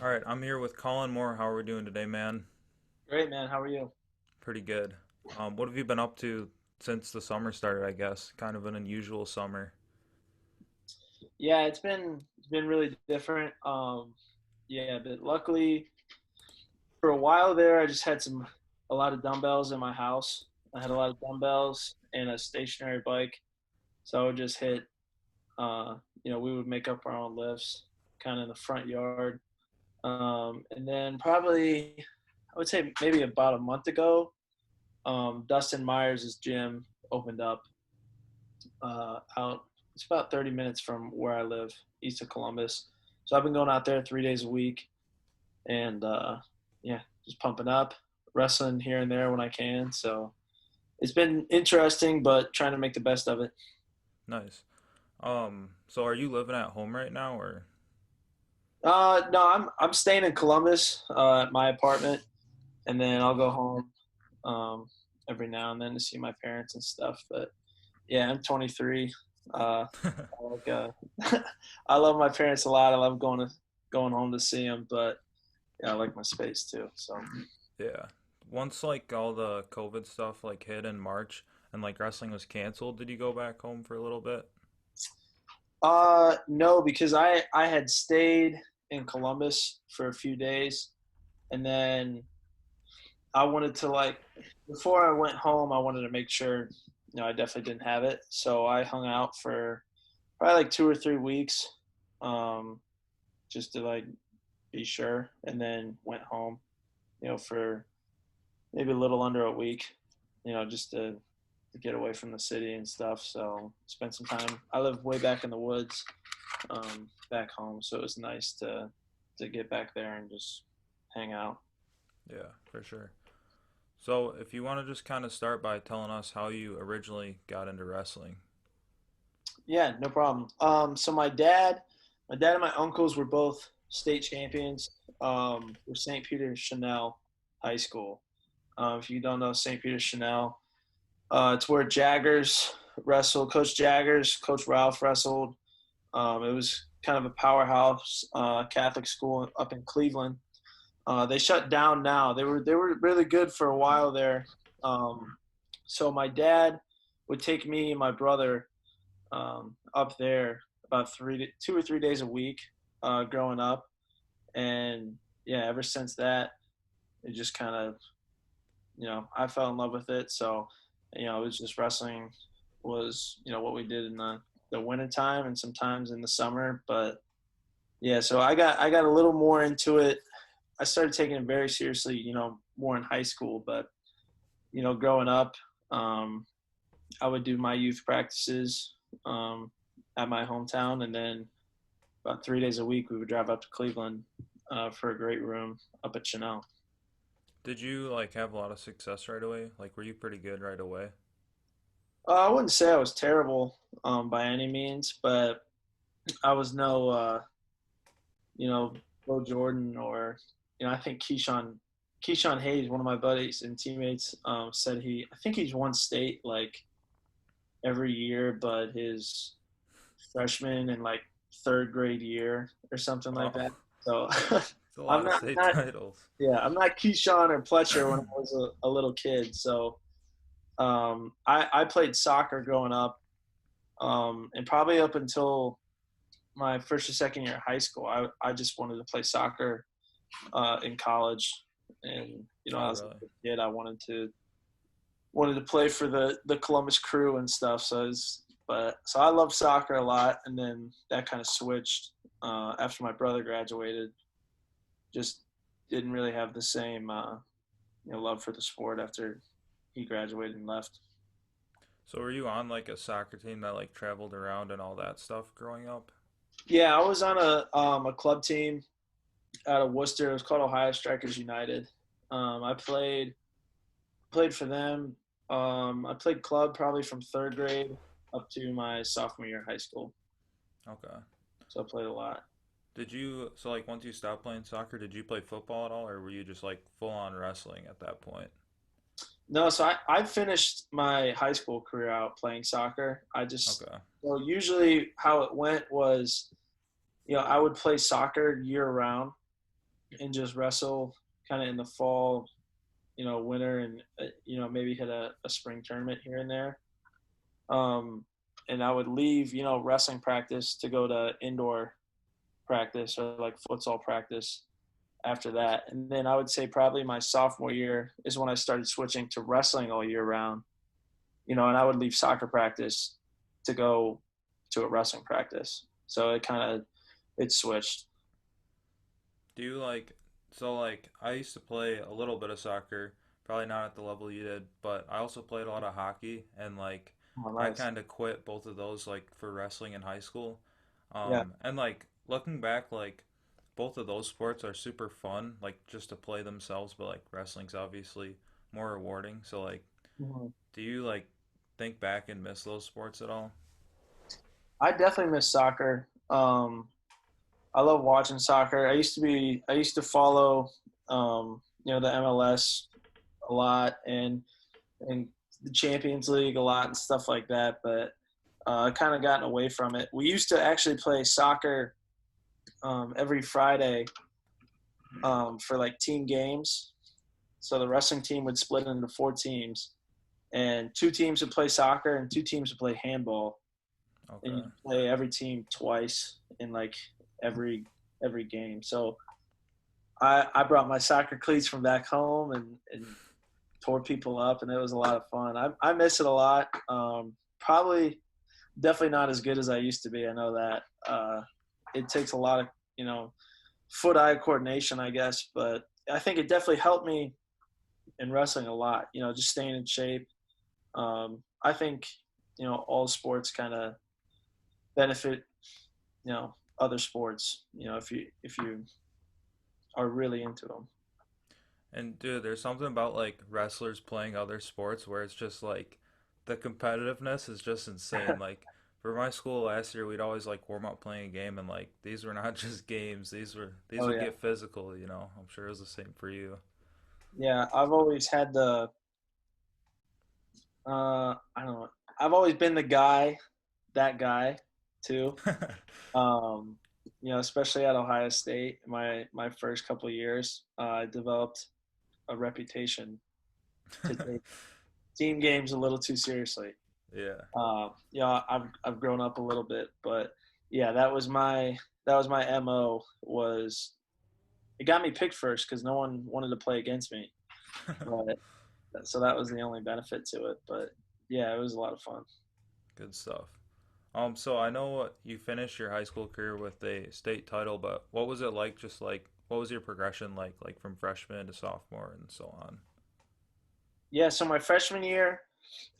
All right, I'm here with Kollin Moore. How are we doing today, man? Great, man. How are you? Pretty good. What have you been up to since the summer started, I guess? Kind of an unusual summer. Yeah, it's been really different. Yeah, but luckily for a while there, I just had a lot of dumbbells in my house. I had a lot of dumbbells and a stationary bike, so I would just hit. We would make up our own lifts, kind of in the front yard. And then probably I would say maybe about a month ago, Dustin Myers' gym opened up out. It's about 30 minutes from where I live, east of Columbus. So I've been going out there 3 days a week, and yeah, just pumping up, wrestling here and there when I can. So it's been interesting, but trying to make the best of it. Nice. So are you living at home right now, or? No, I'm staying in Columbus at my apartment, and then I'll go home every now and then to see my parents and stuff. But yeah, I'm 23. I like I love my parents a lot. I love going home to see them, but yeah, I like my space too. So Yeah. Once like all the COVID stuff like hit in March and like wrestling was canceled, did you go back home for a little bit? no, because I had stayed in Columbus for a few days, and then I wanted to before I went home, I wanted to make sure I definitely didn't have it. So I hung out for probably like 2 or 3 weeks, um, just to be sure, and then went home, for maybe a little under a week, just to get away from the city and stuff. So spent some time. I live way back in the woods, back home, so it was nice to get back there and just hang out. Yeah, for sure. So if you want to just kind of start by telling us how you originally got into wrestling. Yeah, no problem. So my dad and my uncles were both state champions for St. Peter Chanel High School. If you don't know St. Peter Chanel, it's where Jaggers wrestled. Coach Jaggers, Coach Ralph wrestled. It was kind of a powerhouse Catholic school up in Cleveland. They shut down now. They were really good for a while there. So my dad would take me and my brother up there about 2 or 3 days a week growing up, and yeah, ever since that, it just kind of I fell in love with it. So it was just wrestling was what we did in the winter time and sometimes in the summer. But yeah, so I got a little more into it. I started taking it very seriously, more in high school. But growing up, um, I would do my youth practices at my hometown, and then about 3 days a week we would drive up to Cleveland for a great room up at Chanel. Did you like have a lot of success right away? Like were you pretty good right away? I wouldn't say I was terrible by any means, but I was no, Bo Jordan or, I think Keyshawn Hayes, one of my buddies and teammates, said I think he's won state like every year, but his freshman and like third grade year or something like Wow. that. So It's a I'm lot of not, state not titles. yeah, I'm not Keyshawn or Pletcher when I was a little kid. So I played soccer growing up, and probably up until my first or second year of high school, I just wanted to play soccer in college, and Oh, as really? a kid, I wanted to play for the Columbus Crew and stuff. So I love soccer a lot, and then that kind of switched after my brother graduated. Just didn't really have the same love for the sport after he graduated and left. So were you on like a soccer team that like traveled around and all that stuff growing up? Yeah, I was on a club team out of Worcester. It was called Ohio Strikers United. I played for them. I played club probably from third grade up to my sophomore year of high school. Okay. So I played a lot. Did you, so like once you stopped playing soccer, did you play football at all or were you just like full on wrestling at that point? No, so I finished my high school career out playing soccer. Okay. So usually how it went was, I would play soccer year round. and just wrestle kind of in the fall, winter, and maybe hit a spring tournament here and there. Um, and I would leave, wrestling practice to go to indoor practice or like futsal practice after that. And then I would say probably my sophomore year is when I started switching to wrestling all year round, and I would leave soccer practice to go to a wrestling practice. So it switched. Do you like so like I used to play a little bit of soccer, probably not at the level you did, but I also played a lot of hockey and like Oh, I nice. kind of quit both of those like for wrestling in high school. Yeah. And like looking back like both of those sports are super fun like just to play themselves, but like wrestling's obviously more rewarding. So like Mhm. do you like think back and miss those sports at all? I definitely miss soccer. I love watching soccer. I used to follow, the MLS a lot and the Champions League a lot and stuff like that. But I kind of gotten away from it. We used to actually play soccer every Friday for like team games. So the wrestling team would split into four teams, and two teams would play soccer and two teams would play handball. And you Okay. play every team twice in like every every game. So I brought my soccer cleats from back home and tore people up, and it was a lot of fun. I miss it a lot. Probably definitely not as good as I used to be. I know that. It takes a lot of foot-eye coordination, I guess, but I think it definitely helped me in wrestling a lot. Just staying in shape. I think all sports kind of benefit other sports. If you are really into them. And dude, there's something about like wrestlers playing other sports where it's just like the competitiveness is just insane. Like for my school last year, we'd always like warm up playing a game, and like these were not just games. These Oh would yeah, get physical. I'm sure it was the same for you. yeah. I've always had the I don't know. I've always been the guy, that guy, too. Um, especially at Ohio State, my first couple of years, I developed a reputation to take team games a little too seriously. Yeah. I've grown up a little bit, but yeah, that was my mo. Was it got me picked first because no one wanted to play against me, but so that was the only benefit to it. But yeah, it was a lot of fun. Good stuff. So I know you finished your high school career with a state title, but what was it like? Just like what was your progression like from freshman to sophomore and so on? Yeah, so my freshman year,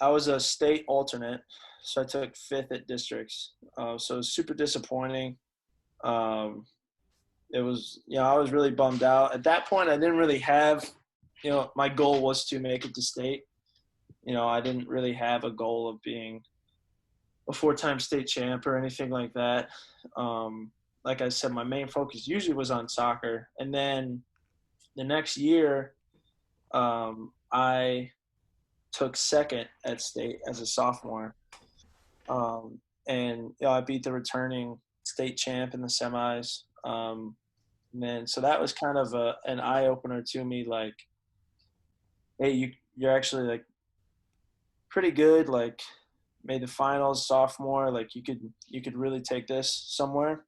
I was a state alternate, so I took fifth at districts. So it was super disappointing. Um, it was, I was really bummed out. At that point, I didn't really have, my goal was to make it to state. I didn't really have a goal of being a four-time state champ or anything like that. Like I said, my main focus usually was on soccer. And then the next year, I took second at state as a sophomore. Um, and I beat the returning state champ in the semis. And then so that was kind of an eye opener to me. Like, hey, you're actually like pretty good. Like, made the finals sophomore. Like, you could really take this somewhere.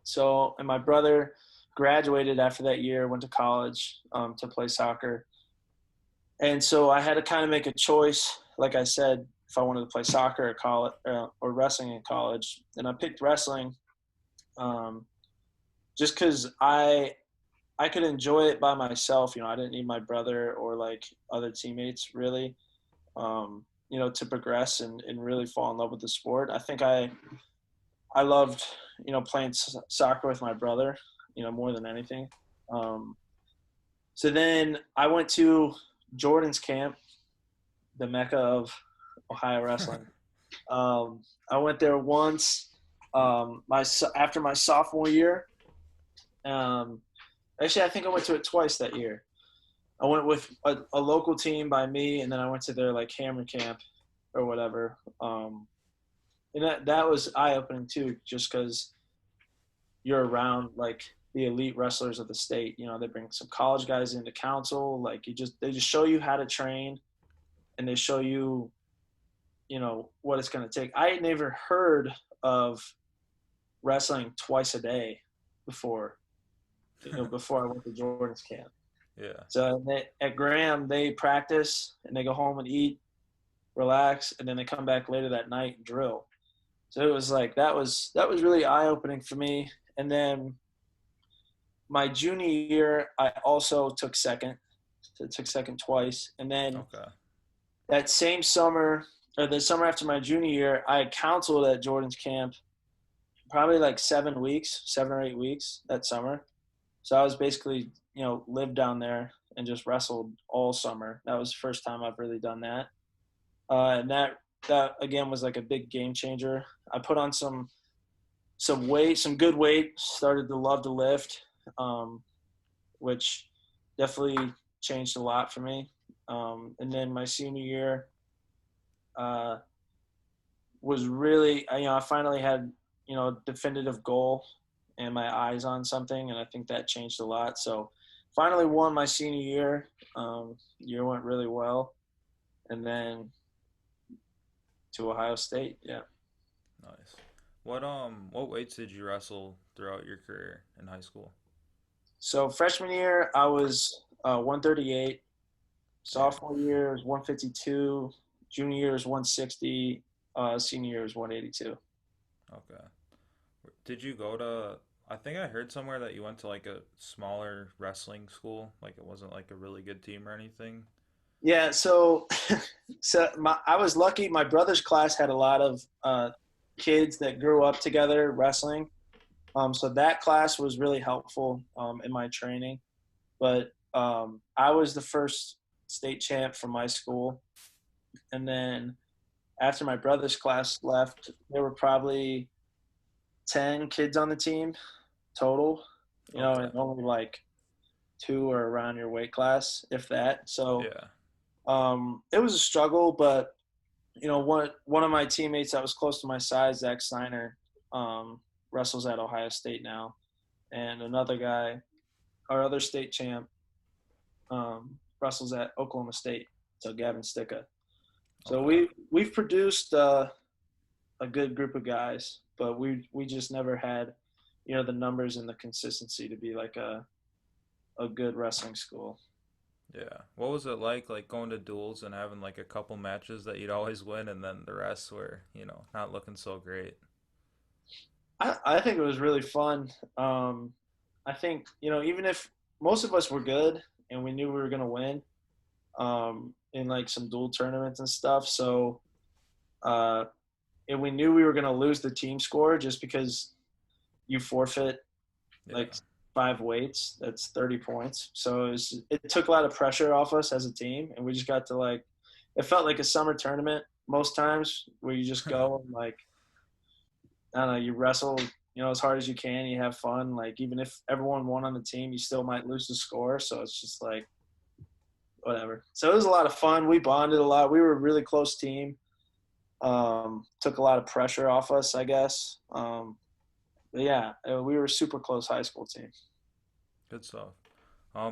So, and my brother graduated after that year, went to college to play soccer. And so I had to kind of make a choice. Like I said, if I wanted to play soccer at college or wrestling in college, and I picked wrestling um, just because I could enjoy it by myself. I didn't need my brother or like other teammates really, to progress and really fall in love with the sport. I think I loved playing soccer with my brother, more than anything. Um, so then I went to Jordan's camp, the mecca of Ohio wrestling. Um, I went there once. My after my sophomore year. Um, Actually, I think I went to it twice that year. I went with a local team by me, and then I went to their like hammer camp or whatever. And that was eye opening too, just because you're around like the elite wrestlers of the state. They bring some college guys into council. Like they just show you how to train, and they show you, what it's going to take. I had never heard of wrestling twice a day before, before I went to Jordan's camp. Yeah. So at Graham, they practice and they go home and eat, relax, and then they come back later that night and drill. So it was like that was really eye opening for me. And then my junior year, I also took second. So I took second twice, and then Okay. that same summer, or the summer after my junior year, I had counseled at Jordan's camp probably like 7 or 8 weeks that summer. So I was basically, lived down there and just wrestled all summer. That was the first time I've really done that. And that again was like a big game changer. I put on some weight, some good weight, started to love to lift, which definitely changed a lot for me. And then my senior year was really, I finally had, a definitive goal and my eyes on something, and I think that changed a lot. So finally won my senior year. Year went really well. And then to Ohio State, yeah. Nice. What weights did you wrestle throughout your career in high school? So freshman year, I was 138. Damn. Sophomore year was 152. Junior year was 160. Senior year was 182. Okay. Did you go to, I think I heard somewhere that you went to like a smaller wrestling school, like it wasn't like a really good team or anything. Yeah, so I was lucky. My brother's class had a lot of kids that grew up together wrestling. So that class was really helpful in my training. But I was the first state champ from my school. And then after my brother's class left, there were probably 10 kids on the team total, Okay. and only like 2 are around your weight class, if that. So Yeah. it was a struggle, but one of my teammates that was close to my size, Zach Steiner, wrestles at Ohio State now, and another guy, our other state champ, wrestles at Oklahoma State. So Gavin Sticka. So Okay. we've produced a good group of guys, but we just never had, the numbers and the consistency to be like a good wrestling school. Yeah. What was it like going to duels and having like a couple matches that you'd always win and then the rest were, not looking so great? I think it was really fun. I think, even if most of us were good and we knew we were going to win in like some dual tournaments and stuff. So, and we knew we were going to lose the team score just because you forfeit like Yeah. 5 weights. That's 30 points. So it took a lot of pressure off us as a team. And we just got to like, it felt like a summer tournament most times where you just go and like, I don't know, you wrestle, as hard as you can. You have fun. Like even if everyone won on the team, you still might lose the score. So it's just like whatever. So it was a lot of fun. We bonded a lot. We were a really close team. Took a lot of pressure off us, I guess. But yeah, we were a super close high school team. Good stuff.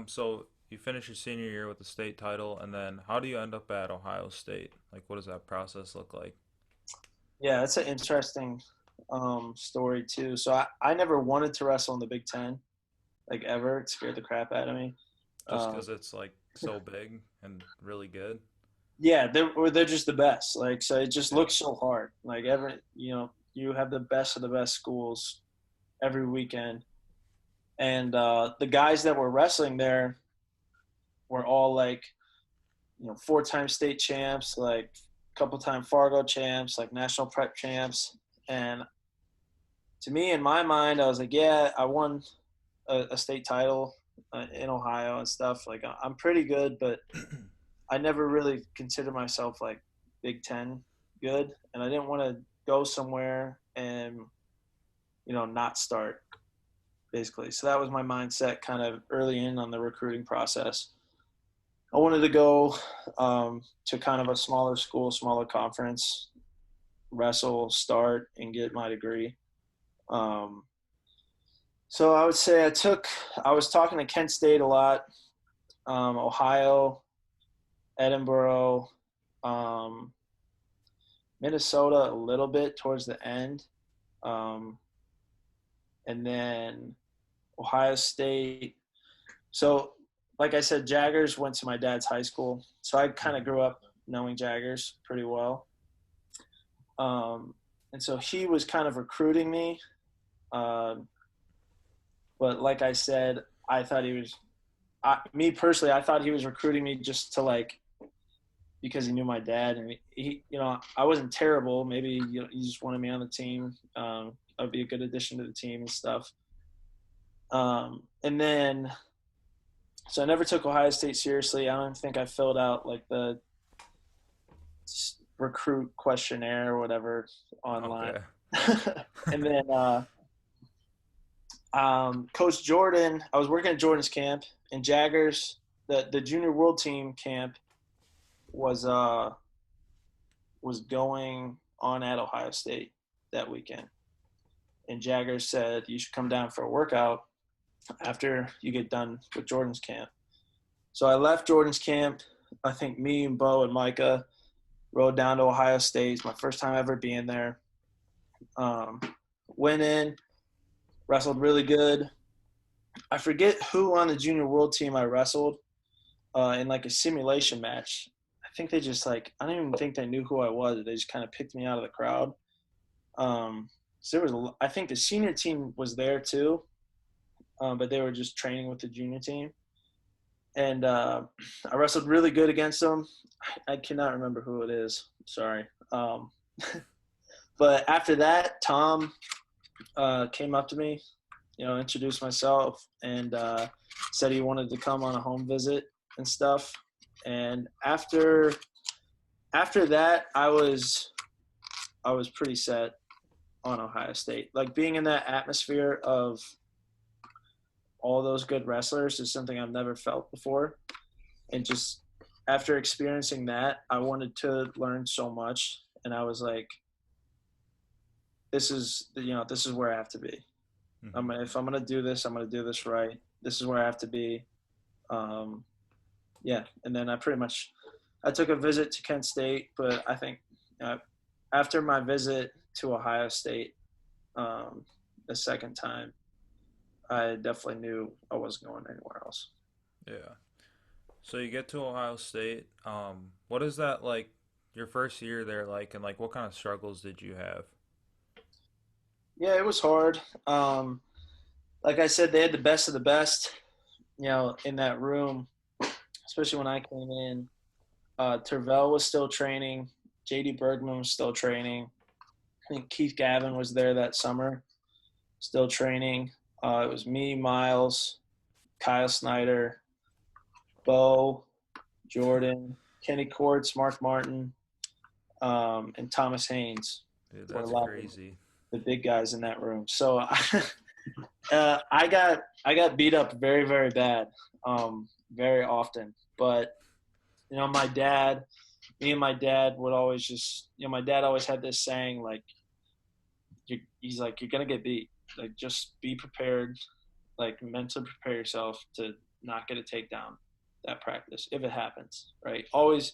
So you finish your senior year with the state title, and then how do you end up at Ohio State? Like, what does that process look like? Yeah, that's an interesting story too. So I never wanted to wrestle in the Big Ten, like ever. It scared the crap out of me. Just Um, because it's like so big and really good? yeah, they're just the best. Like so, it just Yeah. looks so hard. Like you have the best of the best schools every weekend, and the guys that were wrestling there were all like 4-time state champs, like couple-time Fargo champs, like national prep champs, and to me, in my mind, I was like, yeah, I won a state title in Ohio and stuff. Like I'm pretty good, but I never really considered myself like Big Ten good, and I didn't want to go somewhere and not start basically. So that was my mindset kind of early in on the recruiting process. I wanted to go to kind of a smaller school, smaller conference, wrestle, start, and get my degree. Um, So I would say I was talking to Kent State a lot, Ohio, Edinburgh, um, Minnesota a little bit towards the end, um, and then Ohio State. So, like I said, Jaggers went to my dad's high school, so I kind of Hmm. grew up knowing Jaggers pretty well. Um, and so he was kind of recruiting me, uh, but like I said, I thought he was. Me personally, I thought he was recruiting me just to like because he knew my dad, and I wasn't terrible. Maybe he just wanted me on the team. I'd be a good addition to the team and stuff. And then, so I never took Ohio State seriously. I don't think I filled out like the recruit questionnaire or whatever online. Okay. And then Coach Jordan, I was working at Jordan's camp, and Jaggers, the junior world team camp was was going on at Ohio State that weekend. And Jaggers said you should come down for a workout after you get done with Jordan's camp. So I left Jordan's camp. I think me and Bo and Micah rode down to Ohio State. It's my first time ever being there. Um, Went in, wrestled really good. I forget who on the junior world team I wrestled in like a simulation match. I think they just like I don't even think they knew who I was. They just kind of picked me out of the crowd. So there was I think the senior team was there too, but they were just training with the junior team. And I wrestled really good against them. I cannot remember who it is. Sorry. But after that, Tom came up to me, introduced myself, and said he wanted to come on a home visit and stuff. And after that, I was pretty set on Ohio State. Like being in that atmosphere of all those good wrestlers is something I've never felt before. And just after experiencing that, I wanted to learn so much. And I was like, this is where I have to be. Hmm. If I'm gonna do this, I'm gonna do this right. This is where I have to be. Um, yeah, and then I took a visit to Kent State, but I think uh, after my visit to Ohio State um, the second time, I definitely knew I wasn't going anywhere else. Yeah. So you get to Ohio State. What is that like? Your first year there, like, and like, what kind of struggles did you have? Yeah, it was hard. Like I said, they had the best of the best, in that room, especially when I came in. Tervel was still training. JD Bergman was still training. I think Keith Gavin was there that summer, still training. It was me, Miles, Kyle Snyder, Bo, Jordan, Kenny Courts, Mark Martin, and Thomas Haynes Dude, were a that's lot of crazy. the big guys in that room. So I got beat up very very bad, very often. But my dad, me and my dad would always just my dad always had this saying like he's like you're gonna get beat, like just be prepared, like mentally prepare yourself to not get a takedown that practice if it happens, right? Always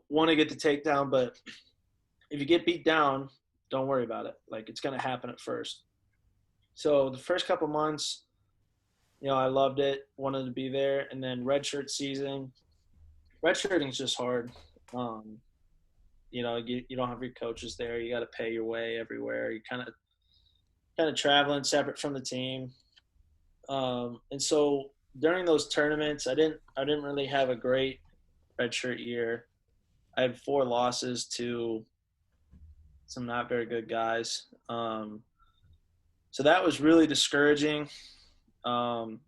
want to get the takedown, but if you get beat down, don't worry about it. Like it's gonna happen at first. So the first couple months, I loved it, wanted to be there, and then redshirt season. Redshirting is just hard. Um, you don't have your coaches there. You got to pay your way everywhere. You kind of traveling separate from the team. And so during those tournaments, I didn't really have a great redshirt year. I had 4 losses to some not very good guys. So that was really discouraging. Um,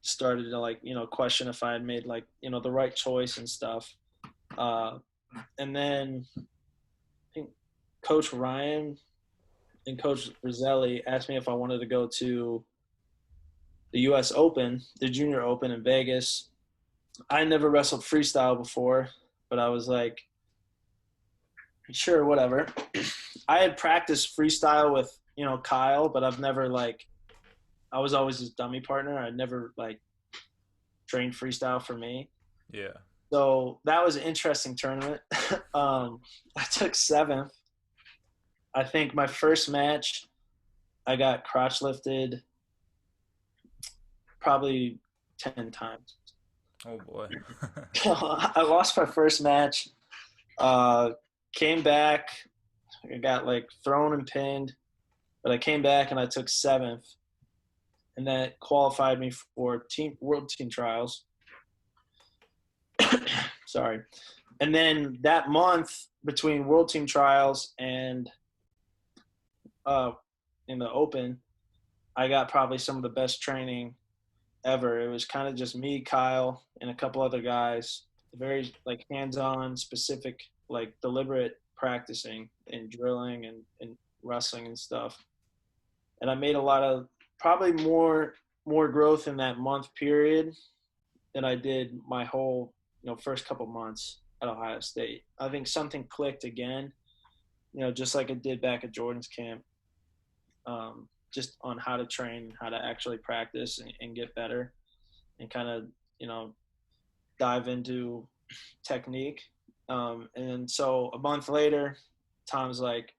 Started to like question if I had made like the right choice and stuff. Uh, and then I think Coach Ryan and Coach Roselli asked me if I wanted to go to the U.S. Open, the Junior Open in Vegas. I never wrestled freestyle before, but I was like, sure, whatever. I had practiced freestyle with Kyle, but I've never like I was always his dummy partner. I never like trained freestyle for me. Yeah. So that was an interesting tournament. I took seventh. I think my first match, I got crotch lifted probably 10 times. Oh boy. I lost my first match. Uh, Came back. I got like thrown and pinned, but I came back and I took seventh, and that qualified me for team world team trials. Sorry. And then that month between world team trials and uh, in the open, I got probably some of the best training ever. It was kind of just me, Kyle, and a couple other guys. Very like hands-on, specific, like deliberate practicing and drilling and wrestling and stuff. And I made a lot of probably more growth in that month period than I did my whole first couple months at Ohio State. I think something clicked again, just like it did back at Jordan's camp, just on how to train, how to actually practice and get better, and kind of dive into technique. And so a month later, Tom's like,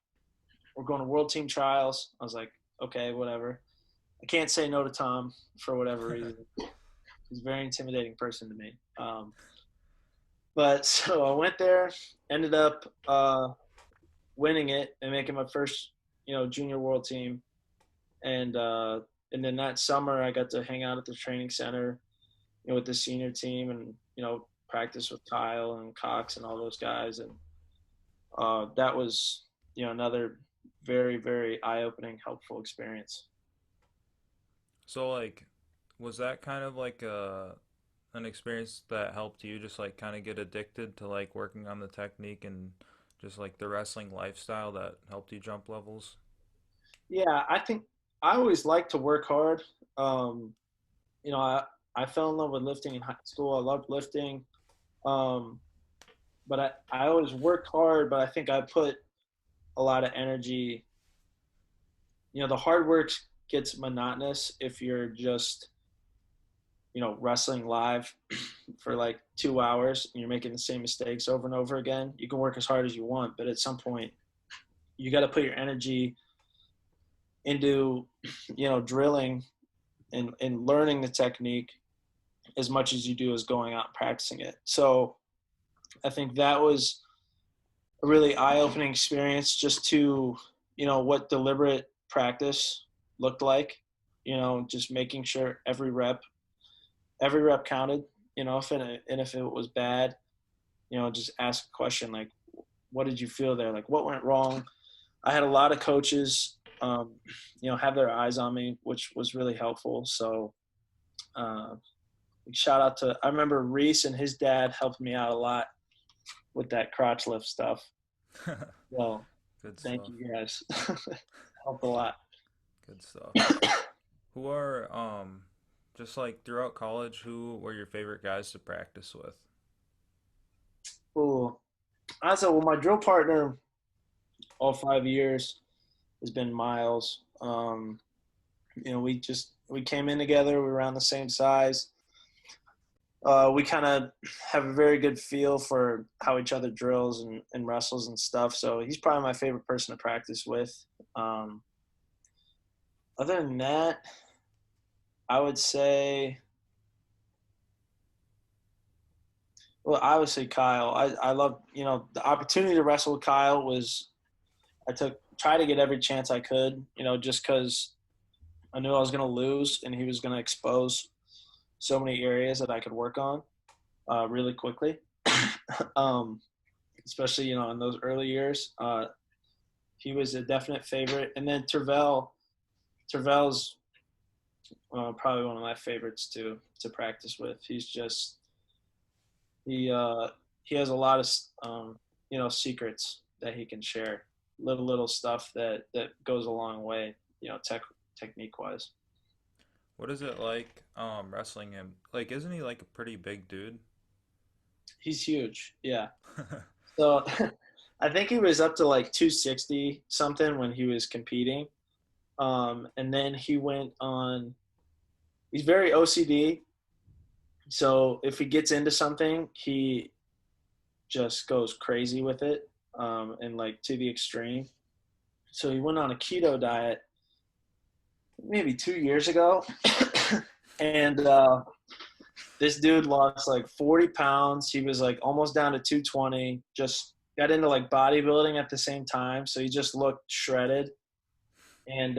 "We're going to World Team Trials." I was like, "Okay, whatever." I can't say no to Tom for whatever reason. He's a very intimidating person to me. But so I went there, ended up winning it and making my first, junior world team. And then that summer, I got to hang out at the training center, with the senior team, and practice with Kyle and Cox and all those guys. And that was, another very, very eye-opening, helpful experience. So like, was that kind of like an experience that helped you just like kind of get addicted to like working on the technique and just like the wrestling lifestyle that helped you jump levels? Yeah, I think I always like to work hard. Um, I fell in love with lifting in high school. I loved lifting. Um, but I always worked hard, but I think I put a lot of energy. The hard work gets monotonous if you're just, wrestling live for like 2 hours and you're making the same mistakes over and over again. You can work as hard as you want, but at some point, you got to put your energy into, drilling and learning the technique as much as you do as going out and practicing it. So I think that was a really eye-opening experience just to, what deliberate practice looked like, just making sure every rep counted, and if it was bad, just ask a question like, what did you feel there? Like, what went wrong? I had a lot of coaches, have their eyes on me, which was really helpful. So, uh, shout out to, I remember Reese and his dad helped me out a lot with that crotch lift stuff. Well, Good thank stuff. you guys. Helped a lot. Good stuff. Who are just like throughout college, who were your favorite guys to practice with? Ooh. I said, well, my drill partner all 5 years has been Miles. We came in together. We were around the same size. We kind of have a very good feel for how each other drills and wrestles and stuff. So he's probably my favorite person to practice with. Um, Other than that, I would say, well, obviously Kyle. I love, the opportunity to wrestle with Kyle was, I try to get every chance I could, just because I knew I was going to lose and he was going to expose so many areas that I could work on really quickly. um, Especially, in those early years. He was a definite favorite. And then Tervel's probably one of my favorites to practice with. He has a lot of secrets that he can share, little stuff that goes a long way, technique wise. What is it like wrestling him? Like isn't he like a pretty big dude? He's huge, yeah. So I think he was up to like 260 something when he was competing. And then he went on. He's very OCD, so if he gets into something, he just goes crazy with it, and like to the extreme. So he went on a keto diet maybe 2 years ago, and this dude lost like 40 pounds. He was like almost down to 220. Just got into like bodybuilding at the same time, so he just looked shredded. And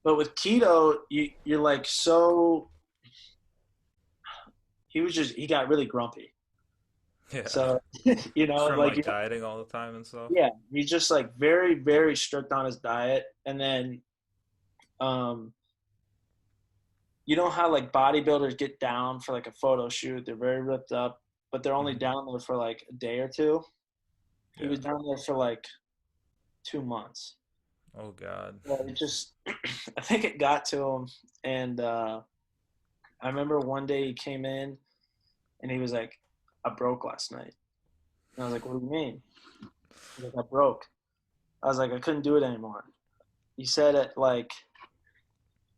but with keto, you're like so. He got really grumpy. Yeah. So From like like dieting all the time and stuff. yeah, he's just like very very strict on his diet, and then um you know how like bodybuilders get down for like a photo shoot, they're very ripped up, but they're only Hmm. down there for like a day or two. He Yeah. was down there for like 2 months. Oh God. Well, it just I think it got to him, and I remember one day he came in and he was like, I broke last night. And I was like, what do you mean? He's like, I broke. I was like, I couldn't do it anymore. He said it like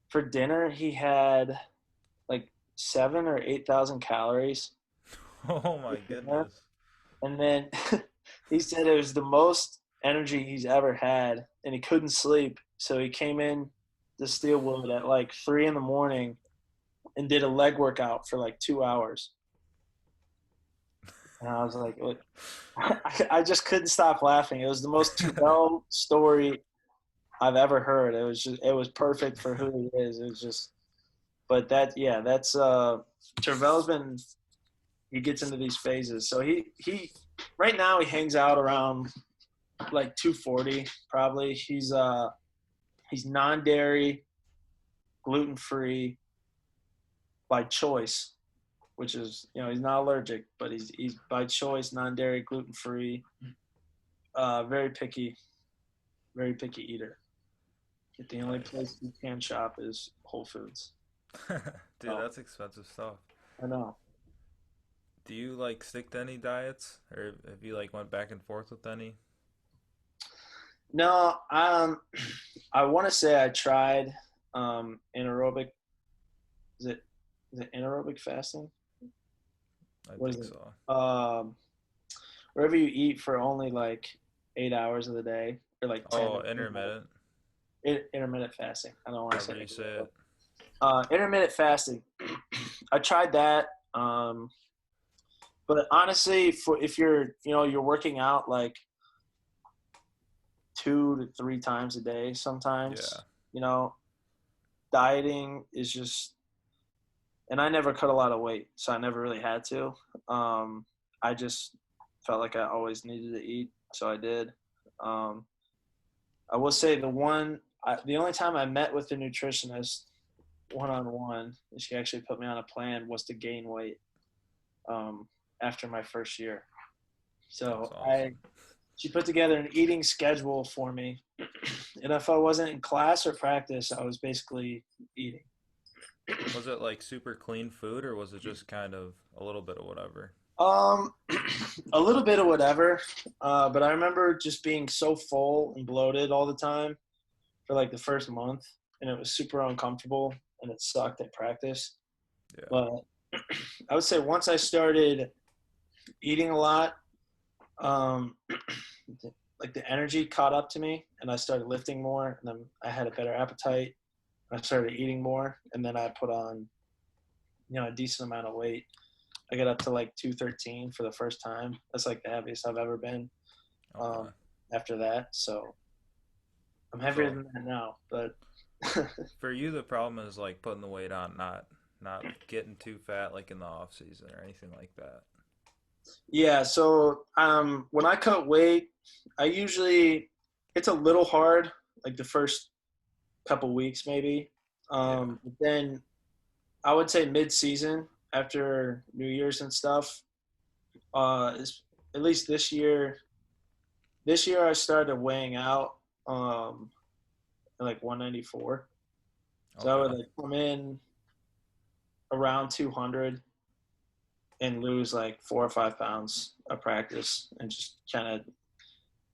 for dinner he had like 7 or 8,000 calories Oh for my dinner. goodness. And then he said it was the most energy he's ever had, and he couldn't sleep. So he came in to Steelwood at like 3 in the morning and did a leg workout for like 2 hours. And I was like, I just couldn't stop laughing. It was the most Terrell story I've ever heard. It was perfect for who he is. It was just, but yeah, that's Terrell's been. He gets into these phases. So right now he hangs out around like 240 probably. He's non-dairy, gluten-free by choice, which is he's not allergic, but he's by choice non-dairy, gluten-free. Very picky eater. The only place Nice. he can shop is Whole Foods. Dude, So that's expensive stuff. I know. Do you like stick to any diets, or have you like went back and forth with any? No, I want to say I tried anaerobic. Is it is it anaerobic fasting? I What is think it? so. Wherever you eat for only like 8 hours of the day, or like 10 Oh, or 12 hours. intermittent, Intermittent fasting. I don't want to say however you it. say it. Intermittent fasting. I tried that. But honestly, for if you're working out like 2 to 3 times a day, sometimes Yeah. you know, dieting is just. And I never cut a lot of weight, so I never really had to. I just felt like I always needed to eat, so I did. Um, I will say the only time I met with the nutritionist one on one, she actually put me on a plan, was to gain weight um, after my first year. That's So awesome. she put together an eating schedule for me, and if I wasn't in class or practice, I was basically eating. Was it like super clean food, or was it just kind of a little bit of whatever? Um, a little bit of whatever, but I remember just being so full and bloated all the time for like the first month, and it was super uncomfortable, and it sucked at practice. Yeah. But I would say once I started eating a lot, um, like the energy caught up to me, and I started lifting more, and then I had a better appetite. I started eating more, and then I put on a decent amount of weight. I got up to like 213 for the first time. That's like the heaviest I've ever been. Okay. Um, after that, so I'm heavier So than that now. But for you, the problem is like putting the weight on, not getting too fat like in the off season or anything like that. yeah, so when I cut weight, I usually it's a little hard, like the first couple weeks maybe. Yeah. But then I would say mid-season after New Year's and stuff. At least this year. This year I started weighing out um, at like 194. So I would Okay. like come in around 200 and lose like 4 or 5 pounds of practice, and just kind of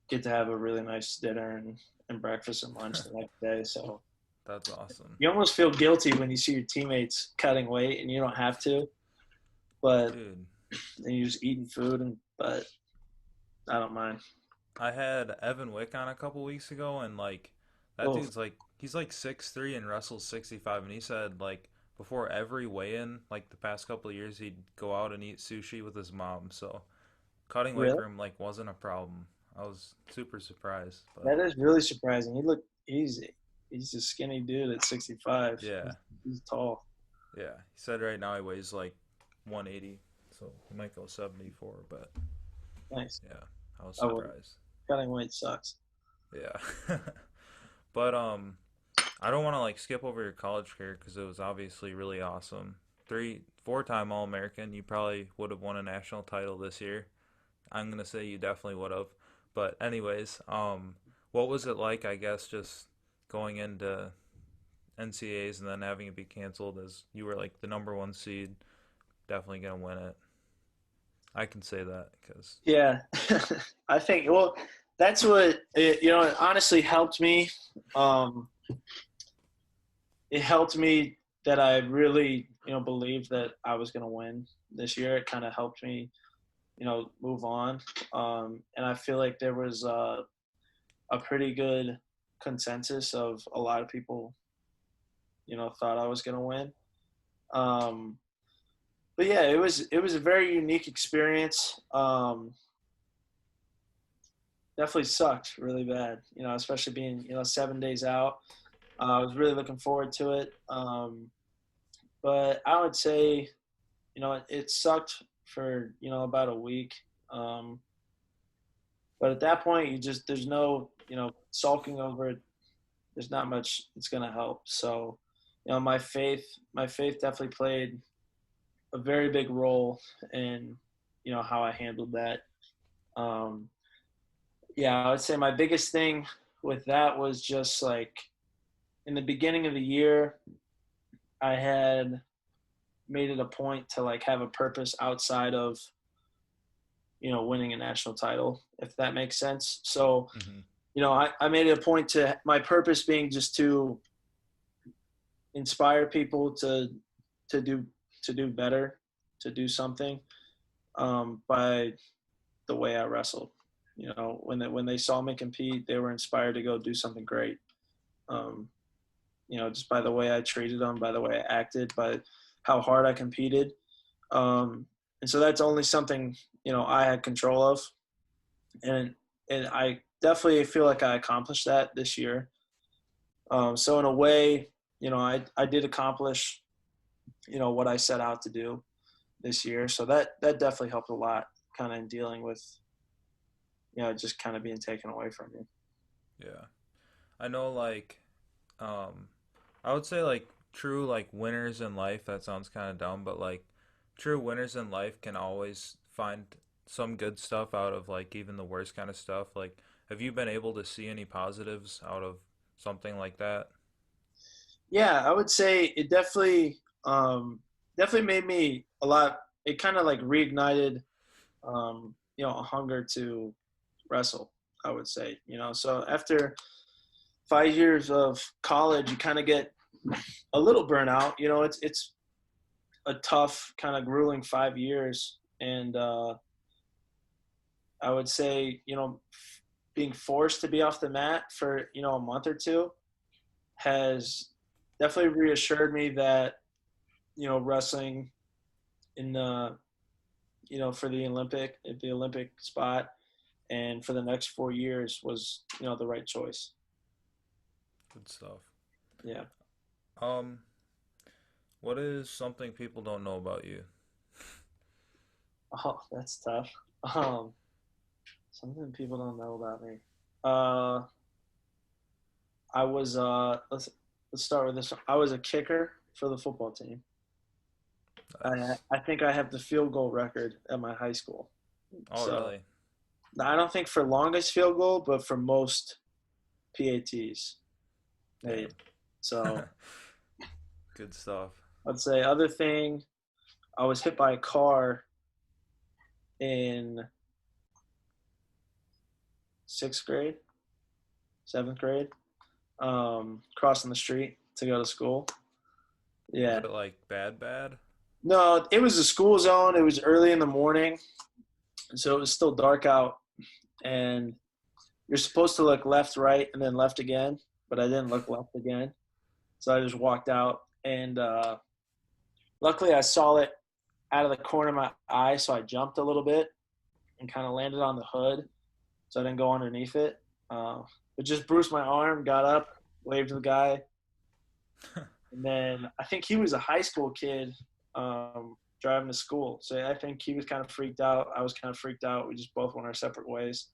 get to have a really nice dinner and and breakfast and lunch the next day. So That's awesome. you almost feel guilty when you see your teammates cutting weight and you don't have to, but Dude, then you're just eating food. But I don't mind. I had Evan Wick on a couple weeks ago, and like that Oh, dude's like he's like 6'3" and wrestles 65, and he said like before every weigh-in, like the past couple of years, he'd go out and eat sushi with his mom. So cutting weight really? for him like wasn't a problem. I was super surprised, but That is really surprising. He's a skinny dude at 65. yeah, He's tall. yeah. He said right now he weighs like 180, so he might go 74, but Nice. yeah, I was I would. surprised. Cutting weight sucks. Yeah. But I don't want to like skip over your college career because it was obviously really awesome. 4-time All American. You probably would have won a national title this year. I'm gonna say you definitely would have. But anyways, what was it like? I guess just going into NCAAs and then having it be canceled as you were like the number one seed, definitely gonna win it. I can say that because Yeah, I think. Well, that's what it honestly helped me. Um, it helped me that I really believed that I was going to win this year. It kind of helped me move on. And I feel like there was a pretty good consensus of a lot of people thought I was going to win. Um, but yeah, it was a very unique experience. Definitely sucked really bad, especially being 7 days out. I was really looking forward to it. But I would say, it sucked for, about a week. Um, but at that point, there's no, sulking over it. There's not much that's going to help. So, my faith definitely played a very big role in, how I handled that. Um, yeah, I would say my biggest thing with that was just like in the beginning of the year, I had made it a point to like have a purpose outside of winning a national title, if that makes sense. So mm-hmm. I made it a point to my purpose being just to inspire people to do to do better, to do something by the way I wrestled. When they saw me compete, they were inspired to go do something great. Um, just by the way I treated them, by the way I acted, by how hard I competed. And so that's only something, I had control of. And I definitely feel like I accomplished that this year. So in a way, I did accomplish, what I set out to do this year. So that definitely helped a lot kind of in dealing with, just kind of being taken away from you. Yeah. I know like um I would say like true like winners in life, that sounds kind of dumb, but like true winners in life can always find some good stuff out of like even the worst kind of stuff. Like have you been able to see any positives out of something like that? Yeah, I would say it definitely made me a lot. It kind of like reignited, a hunger to wrestle. I would say, so after 5 years of college, you kind of get a little burnout. It's a tough, kind of grueling 5 years, and I would say, being forced to be off the mat for a month or two has definitely reassured me that wrestling in the for the Olympic spot and for the next 4 years was the right choice. Good stuff. Yeah. Um what is something people don't know about you? Oh, that's tough. Um, Something people don't know about me. Uh, I was let's start with this one. I was a kicker for the football team. Nice. I think I have the field goal record at my high school. Oh, So really? I don't think for longest field goal, but for most PATs made. Damn. So Good stuff. I'd say other thing, I was hit by a car in 6th grade. seventh grade, crossing the street to go to school. Was Yeah. it like bad bad? No, it was a school zone. It was early in the morning, so it was still dark out, and you're supposed to look left, right, and then left again, but I didn't look left again, so I just walked out, and luckily I saw it out of the corner of my eye, so I jumped a little bit and kind of landed on the hood, so I didn't go underneath it. But just bruised my arm, got up, waved to the guy, and then I think he was a high school kid driving to school. So I think he was kind of freaked out. I was kind of freaked out. We just both went our separate ways.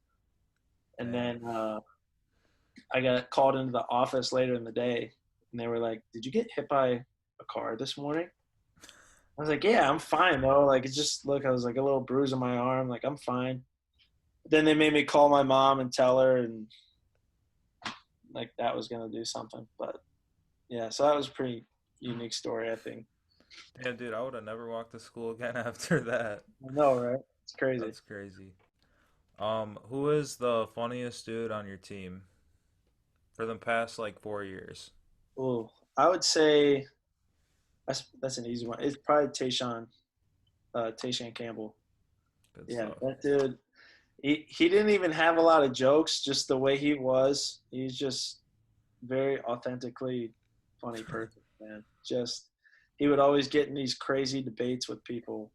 And Dang. then I got called into the office later in the day, and they were like, "Did you get hit by a car this morning?" I was like, "Yeah, I'm fine though. Like, it's just look, I was like a little bruise on my arm. Like, I'm fine." Then they made me call my mom and tell her, and like that was gonna do something. But yeah, so that was a pretty unique story, I think. Yeah, dude, I would have never walked to school again after that. I know, right? It's crazy. That's crazy. Who is the funniest dude on your team for the past like 4 years? Ooh, I would say that's an easy one. It's probably Tayshawn Campbell. Good Yeah, stuff. that dude. He didn't even have a lot of jokes. Just the way he was, he's just very authentically funny person, man. Just he would always get in these crazy debates with people.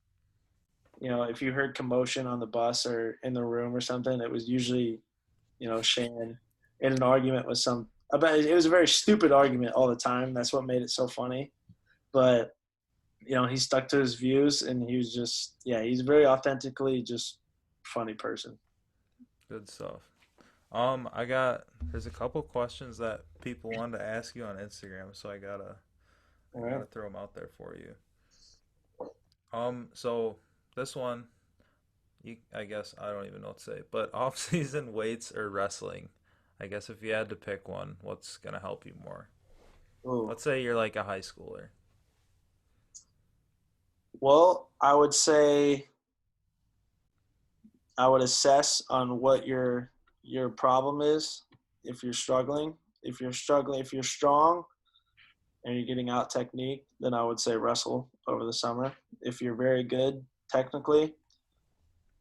If you heard commotion on the bus or in the room or something, it was usually, Shane in an argument with some. About it was a very stupid argument all the time. That's what made it so funny. But he stuck to his views, and he was just, yeah, he's very authentically just funny person. Good stuff. There's a couple questions that people wanted to ask you on Instagram, so All I right. gotta throw them out there for you. So this one, I guess I don't even know what to say, but off-season weights or wrestling? I guess if you had to pick one, what's gonna help you more? Ooh. Let's say you're like a high schooler. Well, I would say I would assess on what your problem is. If you're struggling, if you're strong and you're getting out technique, then I would say wrestle over the summer. If you're very good technically,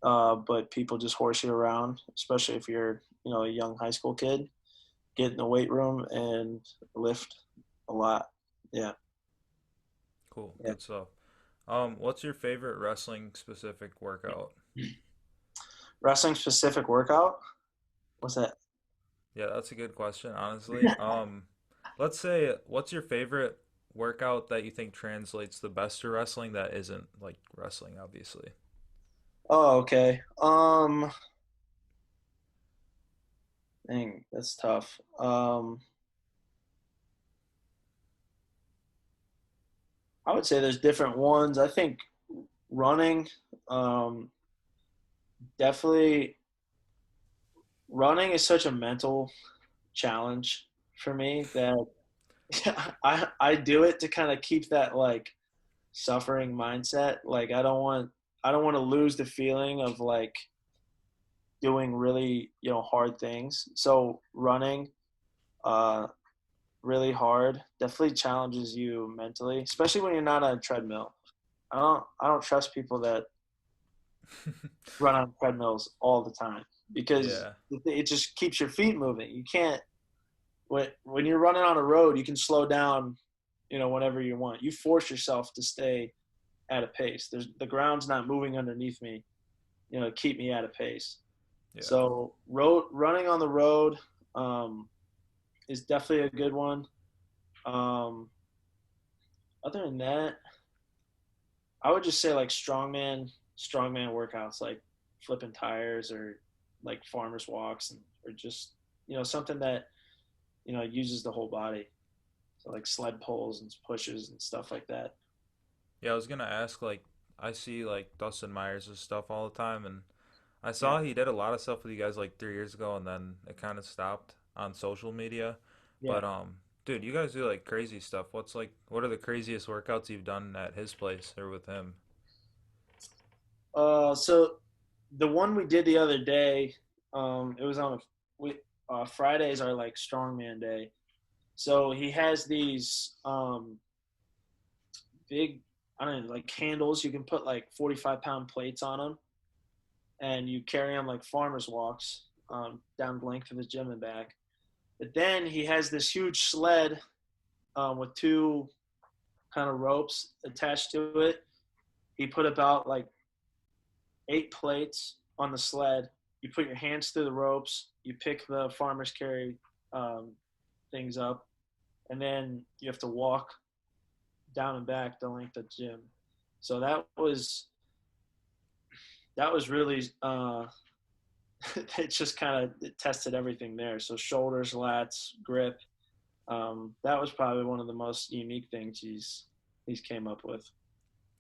but people just horse you around, especially if you're a young high school kid, get in the weight room and lift a lot. Yeah, Cool, yeah. good stuff. What's your favorite wrestling specific workout? Wrestling specific workout. What's that? Yeah, that's a good question, honestly. Let's say, what's your favorite workout that you think translates the best to wrestling that isn't like wrestling, obviously? Oh, okay. Dang, that's tough. I would say there's different ones. I think running, um, definitely running is such a mental challenge for me that I do it to kind of keep that like suffering mindset. Like I don't want to lose the feeling of like doing really hard things. So running, uh, really hard definitely challenges you mentally, especially when you're not on a treadmill. I don't trust people that run on treadmills all the time because Yeah, it just keeps your feet moving. You can't when you're running on a road, you can slow down, whenever you want. You force yourself to stay at a pace. The ground's not moving underneath me, to keep me at a pace. yeah. So running on the road is definitely a good one. Um, Other than that, I would just say like strongman workouts, like flipping tires or like farmers walks, or just something that uses the whole body. So like sled pulls and pushes and stuff like that. Yeah, I was gonna ask, like, I see like Dustin Myers' stuff all the time, and I Yeah, saw he did a lot of stuff with you guys like 3 years ago, and then it kind of stopped on social media. yeah. But dude, you guys do like crazy stuff. What are the craziest workouts you've done at his place or with him? So the one we did the other day, it was on a we. Fridays are like strongman day. So he has these big, I don't know, like handles. You can put like 45-pound plates on them, and you carry them like farmers walks down the length of his gym and back. But then he has this huge sled with two kind of ropes attached to it. He put about like 8 plates on the sled. You put your hands through the ropes. You pick the farmer's carry um, things up, and then you have to walk down and back the length of the gym. So that was really it just kind of tested everything there. So shoulders, lats, grip. That was probably one of the most unique things he's came up with.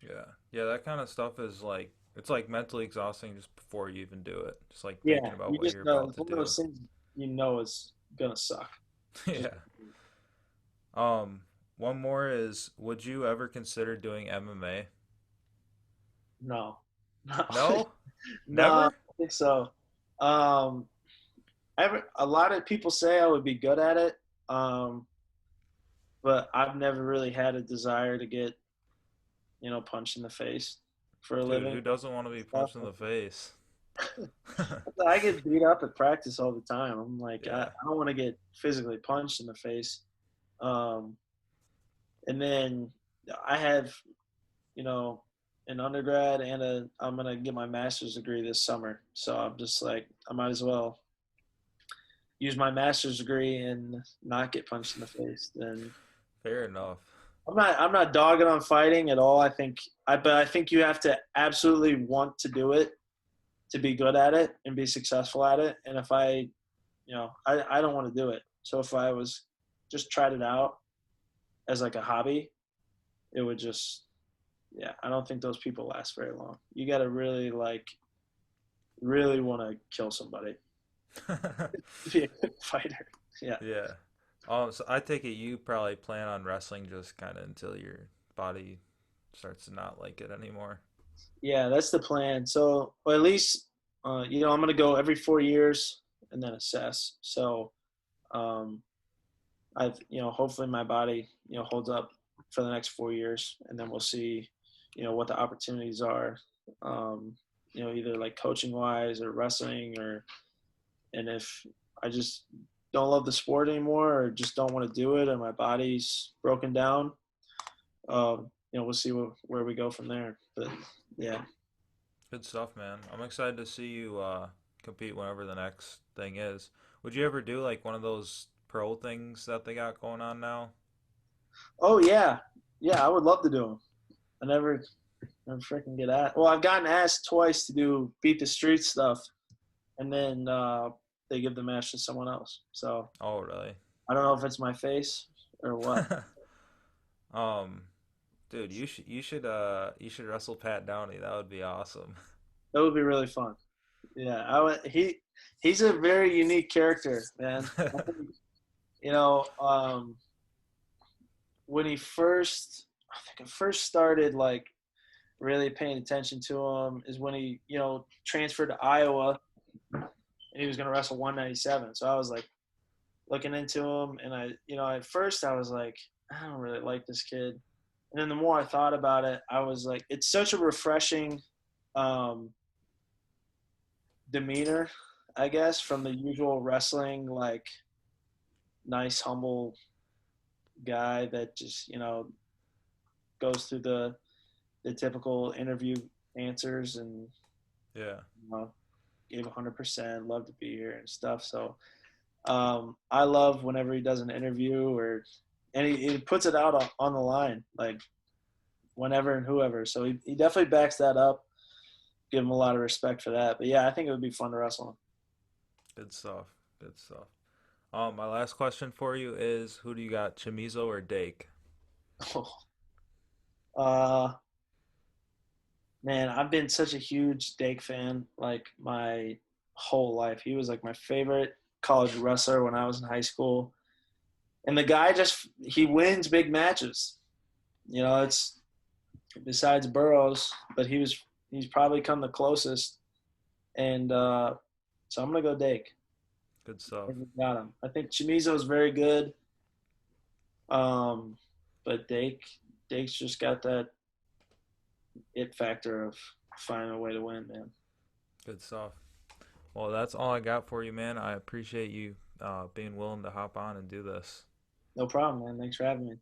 Yeah. Yeah, that kind of stuff is like it's like mentally exhausting just before you even do it. Just like thinking Yeah, about you what just you're know about it's to one of do. those things you know is gonna suck. Just Yeah. Um, one more is would you ever consider doing MMA? no, no, No? no. I Never? don't think so. Um, a lot of people say I would be good at it, um, but I've never really had a desire to get punched in the face for a Dude, living. who doesn't want to be Stuff. punched in the face? I get beat up at practice all the time. I'm like, Yeah. I don't want to get physically punched in the face. Um, and then I have, you know, an undergrad and I'm gonna get my master's degree this summer. So I'm just like, I might as well use my master's degree and not get punched in the face. Then Fair enough. I'm not dogging on fighting at all. But I think you have to absolutely want to do it to be good at it and be successful at it. And if I don't want to do it. So if I was just tried it out as like a hobby, it would just, yeah, I don't think those people last very long. You got to really want to kill somebody to be a good fighter. Yeah. Yeah. So I take it you probably plan on wrestling just kind of until your body starts to not like it anymore. Yeah, that's the plan. So, or at least, I'm going to go every 4 years and then assess. So, um, hopefully my body, holds up for the next 4 years, and then we'll see, what the opportunities are, either like coaching wise or wrestling, and if I just don't love the sport anymore or just don't want to do it and my body's broken down, we'll see where we go from there. But yeah. Good stuff, man. I'm excited to see you compete whenever the next thing is. Would you ever do like one of those pro things that they got going on now? Oh yeah, yeah. I would love to do them. I never freaking get asked. Well, I've gotten asked twice to do beat the street stuff, and then they give the match to someone else. So Oh, really? I don't know if it's my face or what. um, dude, you should wrestle Pat Downey. That would be awesome. That would be really fun. Yeah, he's a very unique character, man. I think, when I think I first started like really paying attention to him is when he, transferred to Iowa and he was going to wrestle 197. So I was like looking into him, and at first I was like, I don't really like this kid. And then the more I thought about it, I was like, it's such a refreshing um, demeanor, I guess, from the usual wrestling, like nice, humble guy that just, goes through the typical interview answers and Yeah, gave 100%, love to be here and stuff. So I love whenever he does an interview and he puts it out on the line, like whenever and whoever. So he definitely backs that up. Give him a lot of respect for that. But yeah, I think it would be fun to wrestle good stuff. Good stuff. My last question for you is, who do you got, Chimizo or Dake? him. uh, Man, I've been such a huge Dake fan like my whole life. He was like my favorite college wrestler when I was in high school. And the guy he wins big matches. It's besides Burroughs, but he's probably come the closest. And so I'm gonna go Dake. Good I stuff. think we got him. I think Chimizo is very good, but Dake's just got that it factor of finding a way to win, man. Good stuff. Well, that's all I got for you, man. I appreciate you being willing to hop on and do this. No problem, man. Thanks for having me.